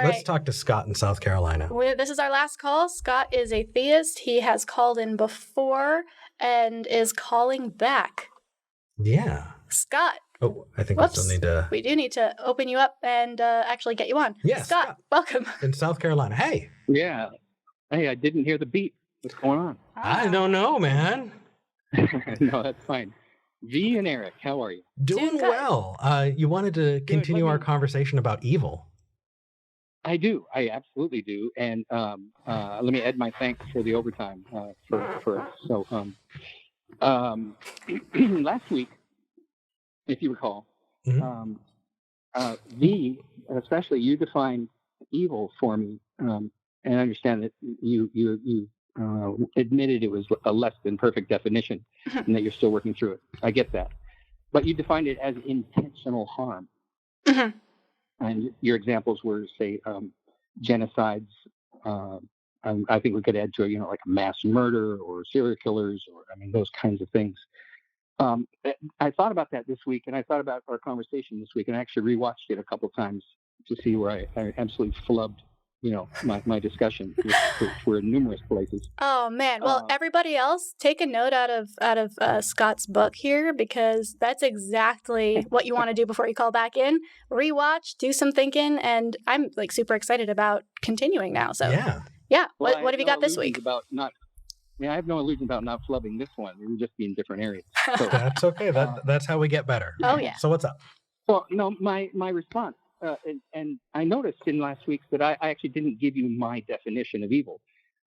Let's right. talk to Scott in South Carolina. This is our last call. Scott is a theist. He has called in before and is calling back. Yeah. Scott. Oh, I think Whoops. we still need to... We do need to open you up and actually get you on. Yeah, Scott, welcome. In South Carolina. Hey. Yeah. Hey, I didn't hear the beat. What's going on? I don't know, man. No, that's fine. V and Eric, how are you? Doing well. You wanted to continue our conversation about evil. I do. I absolutely do. And let me add my thanks for the overtime for us. So last week, if you recall, V, especially you defined evil for me, and I understand that you admitted it was a less than perfect definition and that you're still working through it. I get that. But you defined it as intentional harm. Mm-hmm. And your examples were, say, genocides. I think we could add to it, like mass murder or serial killers, or those kinds of things. I thought about that this week, and I thought about our conversation this week, and I actually rewatched it a couple of times to see where I absolutely flubbed, my discussion, which were in numerous places. Oh man! Well, everybody else, take a note out of Scott's book here, because that's exactly what you want to do before you call back in. Rewatch, do some thinking, and I'm super excited about continuing now. So yeah. Well, what have you got this week? I have no illusion about not flubbing this one. It would just be in different areas. So, that's okay. That's how we get better. Oh yeah. So what's up? Well, no, my response. And I noticed in last week's that I actually didn't give you my definition of evil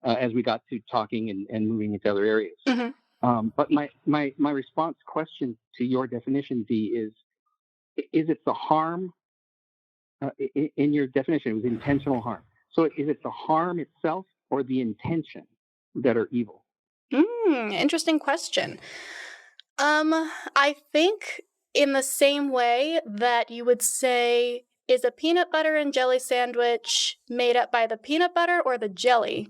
as we got to talking and moving into other areas. Mm-hmm. But my response question to your definition, V, is it the harm in your definition? It was intentional harm. So is it the harm itself or the intention that are evil? Interesting question. I think in the same way that you would say, is a peanut butter and jelly sandwich made up by the peanut butter or the jelly?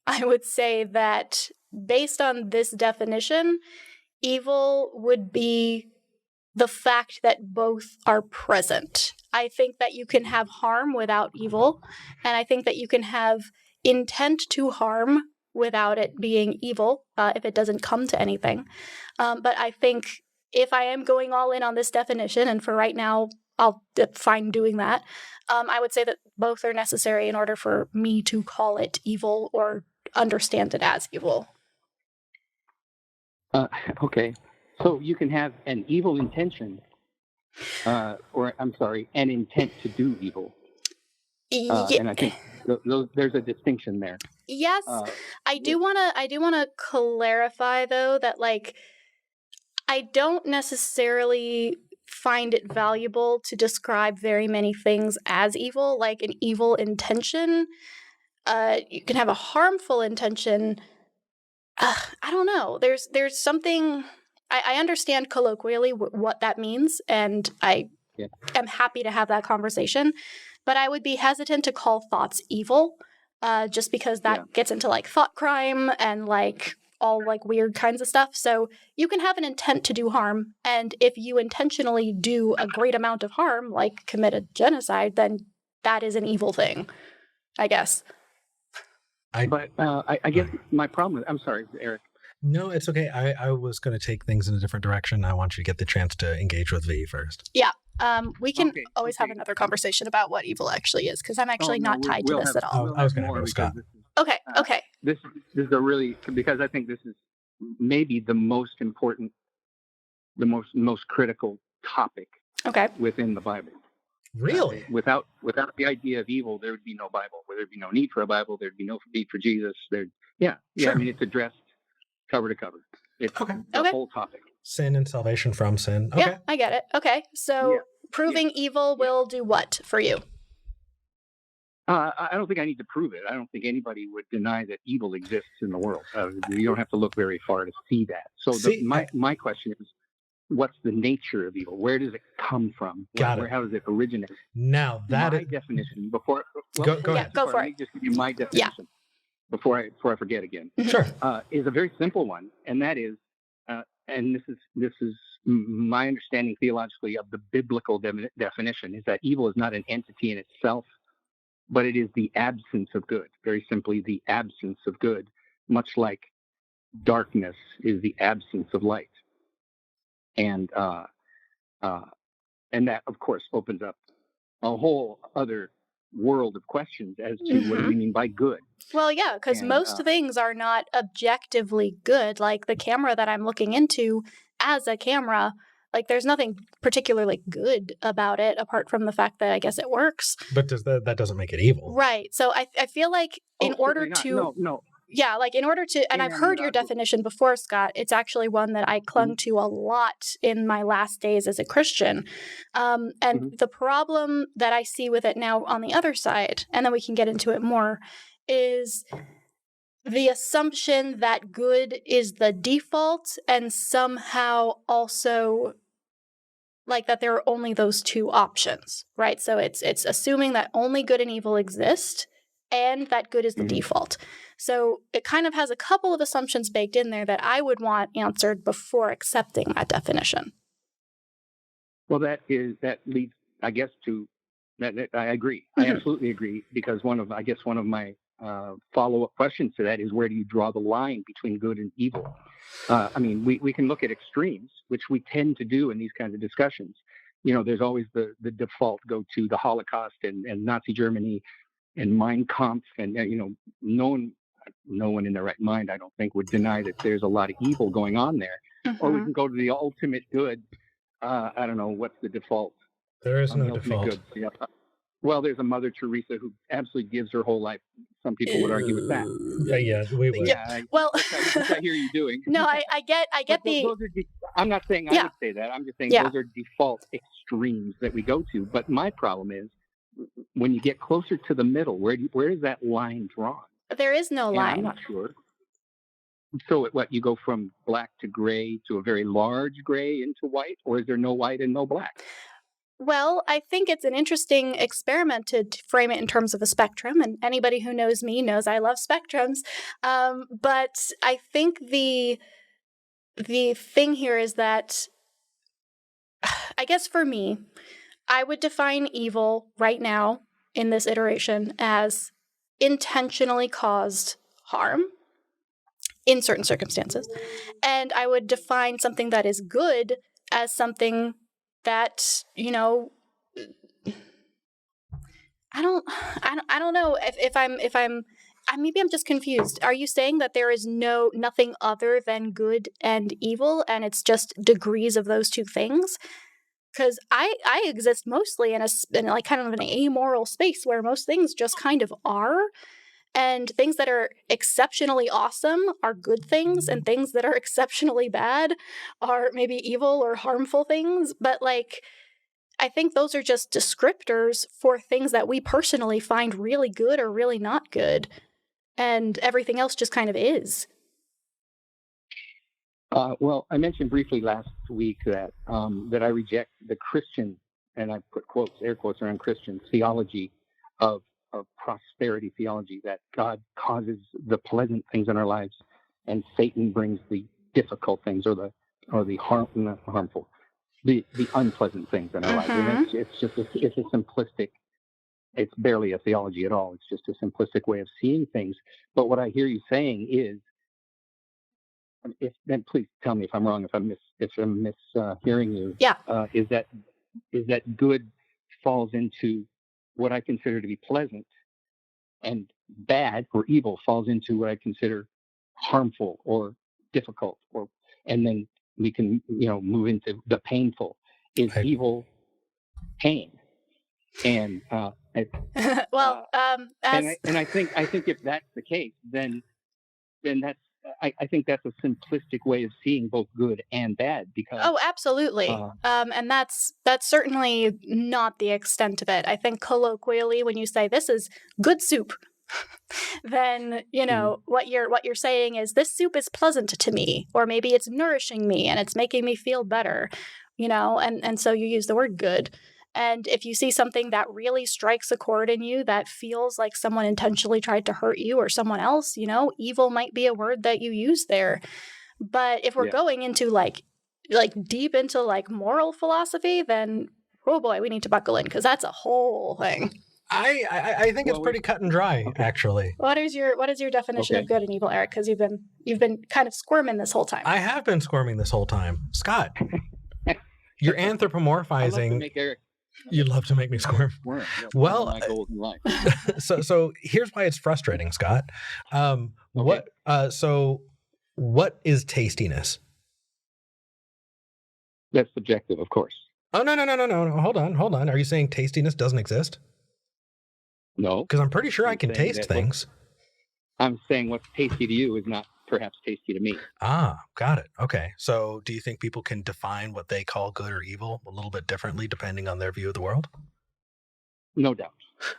I would say that based on this definition, evil would be the fact that both are present. I think that you can have harm without evil, and I think that you can have intent to harm without it being evil, if it doesn't come to anything. But I think if I am going all in on this definition, and for right now, I'll fine doing that, I would say that both are necessary in order for me to call it evil or understand it as evil. Okay. So you can have an evil intention, an intent to do evil. And I think there's a distinction there. Yes, I do want to clarify though that I don't necessarily find it valuable to describe very many things as evil, like an evil intention. You can have a harmful intention. I don't know. There's something. I understand colloquially what that means, and I am happy to have that conversation. But I would be hesitant to call thoughts evil, just because that gets into thought crime and all weird kinds of stuff. So you can have an intent to do harm, and if you intentionally do a great amount of harm, like commit a genocide, then that is an evil thing, I guess. I guess my problem is, I'm sorry, Eric. No, it's okay. I was going to take things in a different direction. I want you to get the chance to engage with V first. Yeah. We can always have another conversation about what evil actually is, because I'm actually not tied to this at all. I was going to go with Scott. Okay. This is a really, because I think this is maybe the most important, the most critical topic within the Bible. Really? Without the idea of evil, there would be no Bible. Where there'd be no need for a Bible, there'd be no need for Jesus. Sure. It's addressed cover to cover. It's the whole topic. Sin and salvation from sin. Okay. Yeah, I get it. Okay, so proving evil will do what for you? I don't think I need to prove it. I don't think anybody would deny that evil exists in the world. You don't have to look very far to see that. So my question is, what's the nature of evil? Where does it come from? How does it originate? Now that my definition before. Go ahead. Go for it. Let me just give you my definition before I forget again. Sure. Is a very simple one, and that is, and this is my understanding theologically of the biblical definition, is that evil is not an entity in itself, but it is the absence of good. Very simply, the absence of good, much like darkness is the absence of light. And that, of course, opens up a whole other world of questions as to what do we mean by good. Well, yeah, because most things are not objectively good. Like the camera that I'm looking into as a camera, like there's nothing particularly good about it apart from the fact that I guess it works. But that doesn't make it evil. Right. So I feel like in order to... No. Yeah, like in order to, and I've heard your definition before, Scott. It's actually one that I clung to a lot in my last days as a Christian. The problem that I see with it now on the other side, and then we can get into it more, is the assumption that good is the default and somehow also like that there are only those two options, right? So it's assuming that only good and evil exist and that good is the default. So it kind of has a couple of assumptions baked in there that I would want answered before accepting that definition. Well, that leads, I guess, to that. I agree. I absolutely agree, because one of my follow-up questions to that is, where do you draw the line between good and evil? I mean, we can look at extremes, which we tend to do in these kinds of discussions. There's always the default go to the Holocaust and Nazi Germany and Mein Kampf, and no one in their right mind, I don't think, would deny that there's a lot of evil going on there. Or we can go to the ultimate good. I don't know, what's the default? There is no default. Good. Yeah. Well, there's a Mother Teresa who absolutely gives her whole life. Some people would argue with that. We would. Yeah. Well, which I hear you doing. No, I get the. I'm not saying I would say that. I'm just saying those are default extremes that we go to. But my problem is, when you get closer to the middle, where is that line drawn? There is no line. I'm not sure. So you go from black to gray to a very large gray into white, or is there no white and no black? Well, I think it's an interesting experiment to frame it in terms of a spectrum, and anybody who knows me knows I love spectrums. But I think the thing here is that, I guess for me, I would define evil right now in this iteration as intentionally caused harm in certain circumstances. And I would define something that is good as something that, I don't know if I'm maybe I'm just confused. Are you saying that there is nothing other than good and evil, and it's just degrees of those two things? Because I exist mostly in like kind of an amoral space where most things just kind of are, and things that are exceptionally awesome are good things, and things that are exceptionally bad are maybe evil or harmful things. But like, I think those are just descriptors for things that we personally find really good or really not good, and everything else just kind of is. Well, I mentioned briefly last week that I reject the Christian, and I put air quotes around Christian theology of prosperity theology, that God causes the pleasant things in our lives, and Satan brings the difficult things, or the not harmful, the unpleasant things in our lives. And it's a simplistic. It's barely a theology at all. It's just a simplistic way of seeing things. But what I hear you saying is, then please tell me if I'm wrong, if I'm mishearing you. Yeah. Is that good falls into what I consider to be pleasant, and bad or evil falls into what I consider harmful or difficult, and then we can move into the painful. Is evil pain? And well, and I think if that's the case, then that's. I think that's a simplistic way of seeing both good and bad. Because absolutely, and that's certainly not the extent of it. I think colloquially, when you say this is good soup, then what you're saying is, this soup is pleasant to me, or maybe it's nourishing me and it's making me feel better, and so you use the word good. And if you see something that really strikes a chord in you, that feels like someone intentionally tried to hurt you or someone else, evil might be a word that you use there. But if we're going into like deep into like moral philosophy, then oh boy, we need to buckle in, because that's a whole thing. I think it's Well, pretty cut and dry, okay. actually. What is your definition of good and evil, Eric? Because you've been kind of squirming this whole time. I have been squirming this whole time. Scott, you're I love to anthropomorphizing. make Eric You love to make me squirm. squirm. That's Well, one of my goals in life. so here's why it's frustrating, Scott. What is tastiness? That's subjective, of course. Oh, no. Hold on. Are you saying tastiness doesn't exist? No. Because I'm pretty sure I I'm can saying taste that things. I'm saying what's tasty to you is not perhaps tasty to me. Ah, got it. Okay. So do you think people can define what they call good or evil a little bit differently depending on their view of the world? No doubt.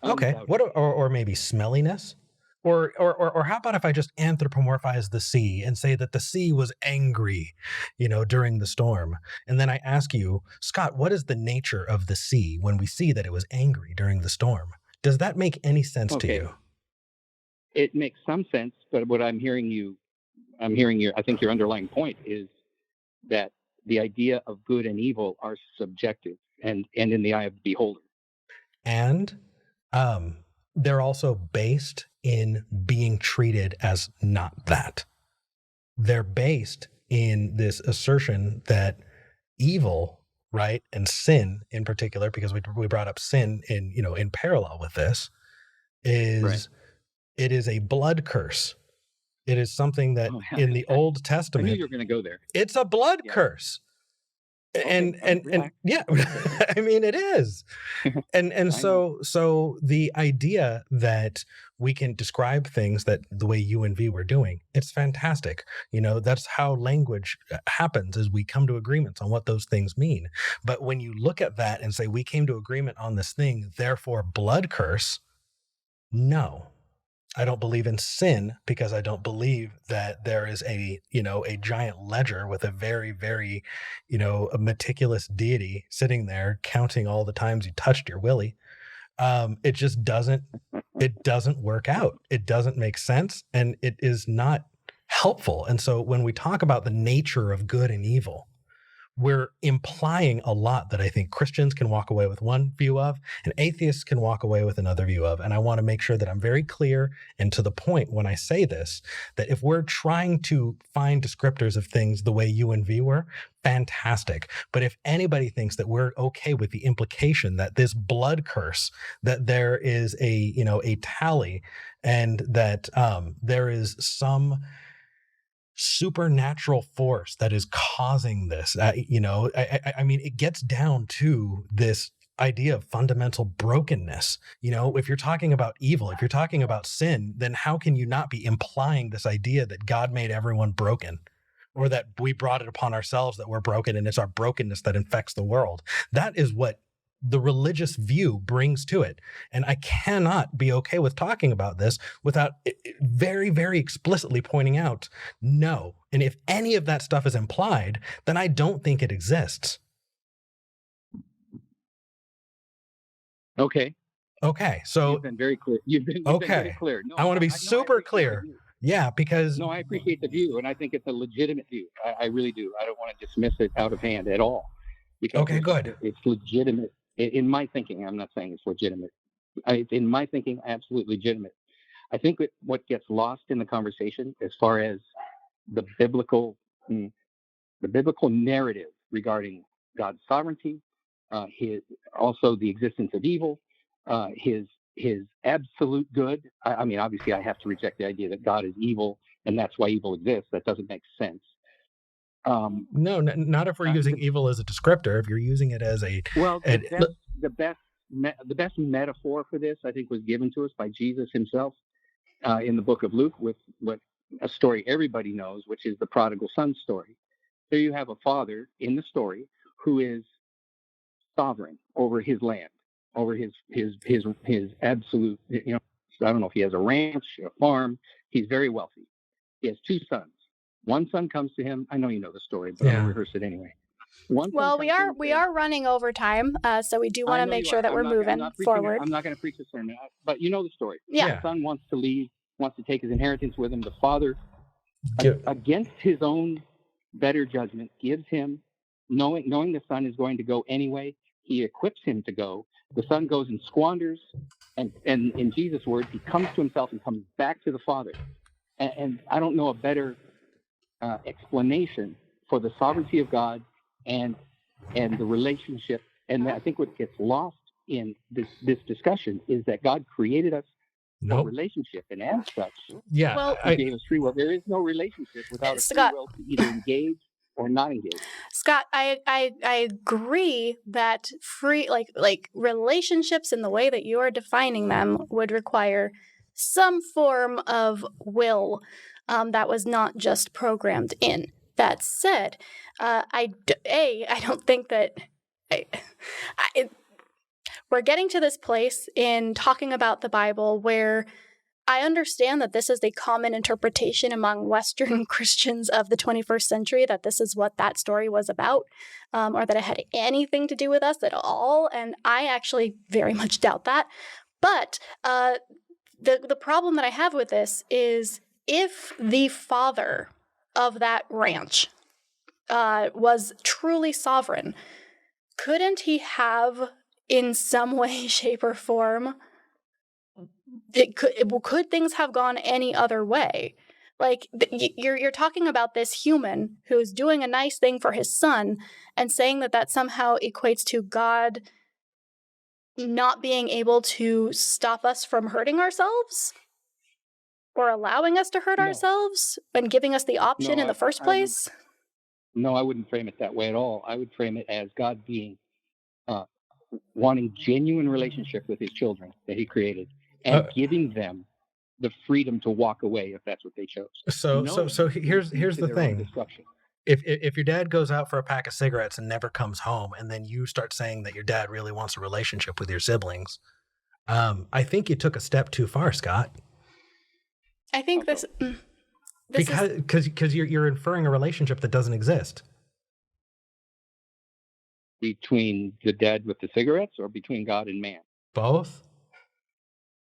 Okay. Undoubtedly. Or maybe smelliness? Or how about if I just anthropomorphize the sea and say that the sea was angry, during the storm? And then I ask you, Scott, what is the nature of the sea when we see that it was angry during the storm? Does that make any sense to you? It makes some sense, but what I think your underlying point is that the idea of good and evil are subjective and in the eye of the beholder. And they're also based in being treated as not that. They're based in this assertion that evil, right, and sin in particular, because we brought up sin in parallel with this, is Right. It is a blood curse. It is something that in the Old I Testament, knew you were going to go there. it's a blood curse. Okay, And yeah, I mean, it is. And so the idea that we can describe things that the way you and V were doing, it's fantastic. That's how language happens, is we come to agreements on what those things mean. But when you look at that and say, we came to agreement on this thing, therefore blood curse, no. I don't believe in sin because I don't believe that there is a giant ledger with a very, very, a meticulous deity sitting there counting all the times you touched your willy. It just doesn't work out. It doesn't make sense, and it is not helpful. And so when we talk about the nature of good and evil, we're implying a lot that I think Christians can walk away with one view of and atheists can walk away with another view of. And I want to make sure that I'm very clear and to the point when I say this, that if we're trying to find descriptors of things the way you and V were, fantastic. But if anybody thinks that we're okay with the implication that this blood curse, that there is a tally and that there is some supernatural force that is causing this, I mean, it gets down to this idea of fundamental brokenness. If you're talking about evil, if you're talking about sin, then how can you not be implying this idea that God made everyone broken, or that we brought it upon ourselves that we're broken and it's our brokenness that infects the world? That is what the religious view brings to it. And I cannot be okay with talking about this without very, very explicitly pointing out, no. And if any of that stuff is implied, then I don't think it exists. Okay. So you've been very clear. You've been very clear. No, I want to be super clear. Yeah, because I appreciate the view, and I think it's a legitimate view. I really do. I don't want to dismiss it out of hand at all. Because good. It's legitimate. In my thinking, I'm not saying it's legitimate. In my thinking, absolutely legitimate. I think that what gets lost in the conversation, as far as the biblical narrative regarding God's sovereignty, also the existence of evil, his absolute good. I mean, obviously, I have to reject the idea that God is evil and that's why evil exists. That doesn't make sense. No, not if we're using evil as a descriptor. If you're using it as the best metaphor for this, I think, was given to us by Jesus himself in the book of Luke, with a story everybody knows, which is the prodigal son story. There you have a father in the story who is sovereign over his land, over his absolute. I don't know if he has a ranch, a farm. He's very wealthy. He has two sons. One son comes to him. I know you know the story, but I'll rehearse it anyway. Well, we are running over time, so we do want to make sure that we're moving forward. I'm not going to preach a sermon, but you know the story. Yeah. The son wants to leave, wants to take his inheritance with him. The father, against his own better judgment, gives him, knowing the son is going to go anyway, he equips him to go. The son goes and squanders And in Jesus' words, he comes to himself and comes back to the Father. And I don't know a better explanation for the sovereignty of God and the relationship. And I think what gets lost in this discussion is that God created us for relationship, and as such, he gave us free will. There is no relationship without a free will to either engage or not engage. Scott, I agree that like relationships in the way that you are defining them would require some form of will that was not just programmed in. That said, I don't think that we're getting to this place in talking about the Bible where I understand that this is a common interpretation among Western Christians of the 21st century, that this is what that story was about, or that it had anything to do with us at all. And I actually very much doubt that. But the problem that I have with this is if the father of that ranch was truly sovereign, couldn't he have, in some way, shape, or form, could things have gone any other way? Like, you're talking about this human who's doing a nice thing for his son and saying that somehow equates to God not being able to stop us from hurting ourselves or allowing us to hurt ourselves and giving us the option in the first place? I wouldn't frame it that way at all. I would frame it as God being wanting genuine relationship with his children that he created and giving them the freedom to walk away if that's what they chose. So here's the thing. If your dad goes out for a pack of cigarettes and never comes home, and then you start saying that your dad really wants a relationship with your siblings, I think you took a step too far, Scott. I think because you're inferring a relationship that doesn't exist. Between the dad with the cigarettes or between God and man? Both.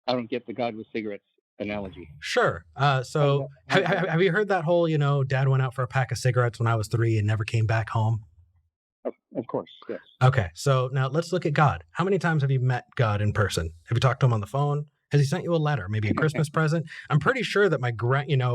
I don't get the God with cigarettes analogy. Sure. So have you heard that whole, dad went out for a pack of cigarettes when I was 3 and never came back home? Of course, yes. Okay, so now let's look at God. How many times have you met God in person? Have you talked to him on the phone? Has he sent you a letter, maybe a Christmas present? I'm pretty sure that my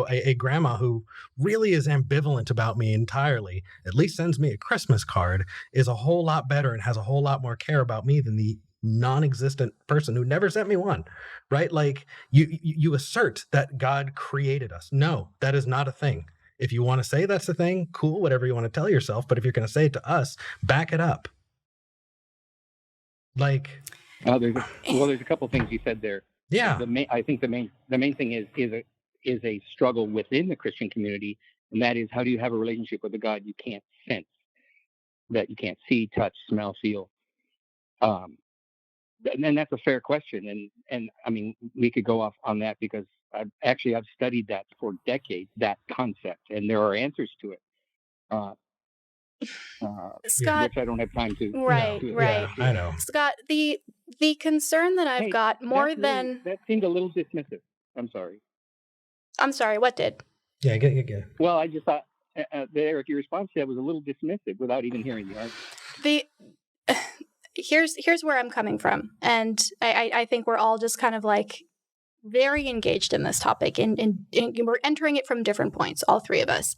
a grandma who really is ambivalent about me entirely, at least sends me a Christmas card, is a whole lot better and has a whole lot more care about me than the non-existent person who never sent me one, right? Like you assert that God created us. No, that is not a thing. If you want to say that's the thing, cool, whatever you want to tell yourself. But if you're going to say it to us, back it up. Like, there's a couple things you said there. Yeah, I think the main thing is a struggle within the Christian community, and that is, how do you have a relationship with a God you can't sense, that you can't see, touch, smell, feel? And that's a fair question, and I mean, we could go off on that because I've studied that for decades, that concept, and there are answers to it. Scott, which I don't have time to. Right. Yeah, I know. Scott, the concern that I've got that seemed a little dismissive. I'm sorry. What did? Yeah, get. Well, I just thought, Eric, your response to that was a little dismissive without even hearing the argument. Here's where I'm coming from, and I think we're all just kind of like very engaged in this topic, and we're entering it from different points, all three of us.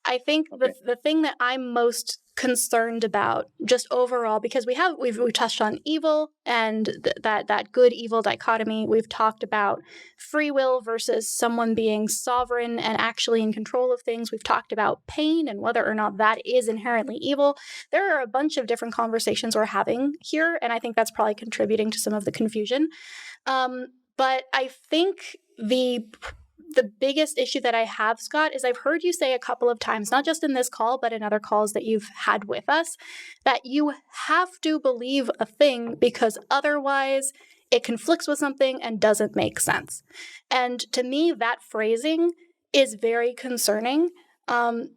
I think the thing that I'm most concerned about, just overall, because we've touched on evil and that good evil dichotomy. We've talked about free will versus someone being sovereign and actually in control of things. We've talked about pain and whether or not that is inherently evil. There are a bunch of different conversations we're having here, and I think that's probably contributing to some of the confusion. But I think the biggest issue that I have, Scott, is I've heard you say a couple of times, not just in this call, but in other calls that you've had with us, that you have to believe a thing because otherwise it conflicts with something and doesn't make sense. And to me, that phrasing is very concerning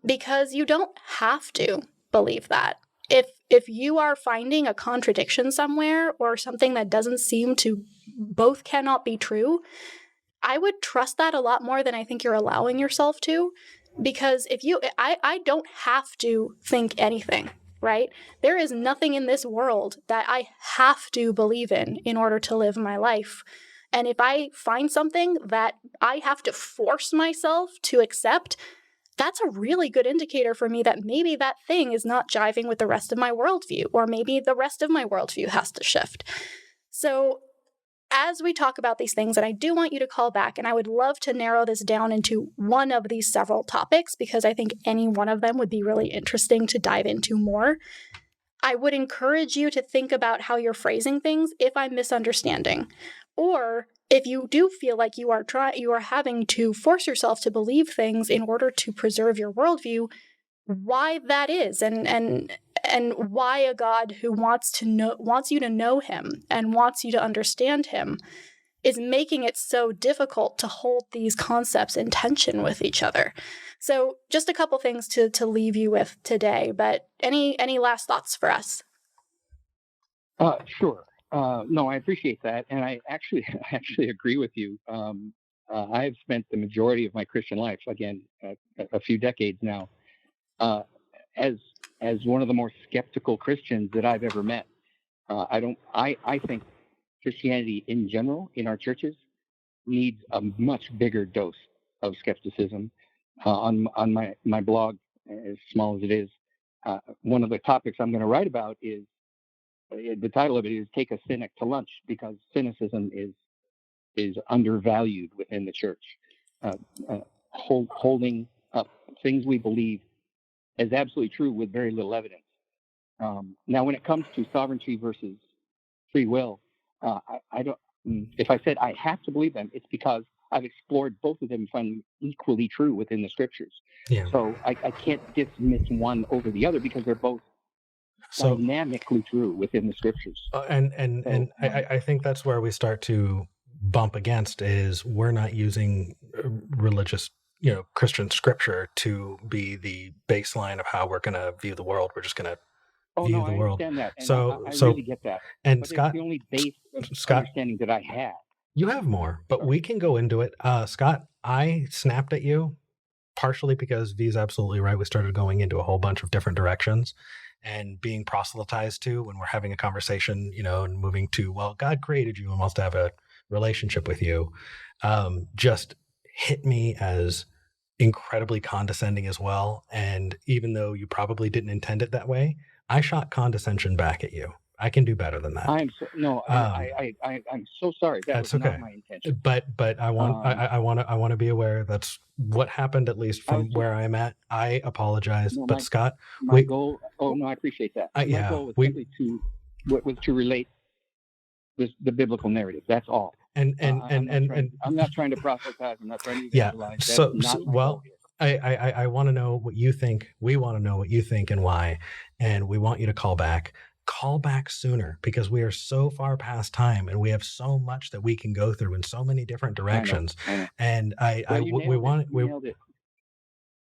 because you don't have to believe that. If you are finding a contradiction somewhere or something that doesn't seem to, both cannot be true, I would trust that a lot more than I think you're allowing yourself to, because I don't have to think anything. right? There is nothing in this world that I have to believe in order to live my life. And if I find something that I have to force myself to accept, that's a really good indicator for me that maybe that thing is not jiving with the rest of my worldview, or maybe the rest of my worldview has to shift. So as we talk about these things, and I do want you to call back, and I would love to narrow this down into one of these several topics, because I think any one of them would be really interesting to dive into more. I would encourage you to think about how you're phrasing things if I'm misunderstanding, or if you do feel like you are having to force yourself to believe things in order to preserve your worldview, why that is, and why a God who wants you to know him and wants you to understand him is making it so difficult to hold these concepts in tension with each other. So just a couple things to leave you with today, but any last thoughts for us? Sure. No, I appreciate that, and I actually agree with you. I've spent the majority of my Christian life, again, a few decades now, as one of the more skeptical Christians that I've ever met. I think Christianity in general in our churches needs a much bigger dose of skepticism. On my blog, as small as it is, one of the topics I'm going to write about is, the title of it is "Take a Cynic to Lunch," because cynicism is undervalued within the church. Holding up things we believe as absolutely true with very little evidence. Now, when it comes to sovereignty versus free will, I don't. If I said I have to believe them, it's because I've explored both of them and find them equally true within the scriptures. Yeah. So I can't dismiss one over the other because they're both dynamically true within the scriptures. I think that's where we start to bump against is we're not using religious, Christian scripture to be the baseline of how we're going to view the world. We're just going to view the world. I understand that. And so I really get that. And but Scott, it's the only base of Scott, understanding that I have. You have more, but we can go into it. Scott, I snapped at you partially because V's absolutely right. We started going into a whole bunch of different directions and being proselytized to when we're having a conversation, and moving to, well, God created you and wants to have a relationship with you, just hit me as incredibly condescending as well. And even though you probably didn't intend it that way, I shot condescension back at you. I can do better than that. I'm so sorry. That was okay. Not my intention. But I want to be aware that's what happened, at least from where I'm at. I apologize, but Scott, my goal. Oh no, I appreciate that. My goal was simply to relate the biblical narrative. That's all. I'm not trying to proselytize. I'm not trying to evangelize. I want to know what you think. We want to know what you think and why, and we want you to call back. Call back sooner because we are so far past time and we have so much that we can go through in so many different directions. I know. And we nailed it.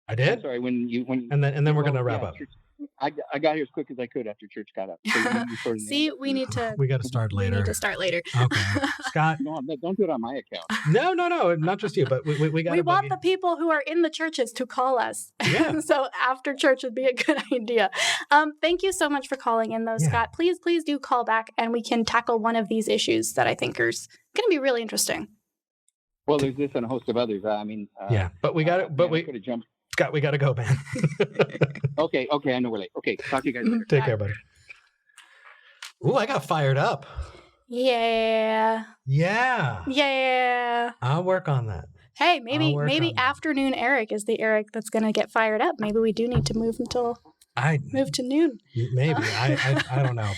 I did. I'm sorry. And then we're gonna wrap up. I got here as quick as I could after church got up. So See, we got to start later. We need to start later. Okay, Scott. No, don't do it on my account. No, not just you, but we got. We want the people who are in the churches to call us. Yeah. So after church would be a good idea. Thank you so much for calling in, though, Scott. Please do call back, and we can tackle one of these issues that I think is going to be really interesting. Well, there's this and a host of others. But we got it. But we could have jumped. Scott, we got to go, man. Okay, I know we're late. Okay, talk to you guys later. Take care, buddy. Ooh, I got fired up. Yeah. I'll work on that. Hey, maybe afternoon Eric is the Eric that's going to get fired up. Maybe we do need to move to noon. Maybe. I don't know.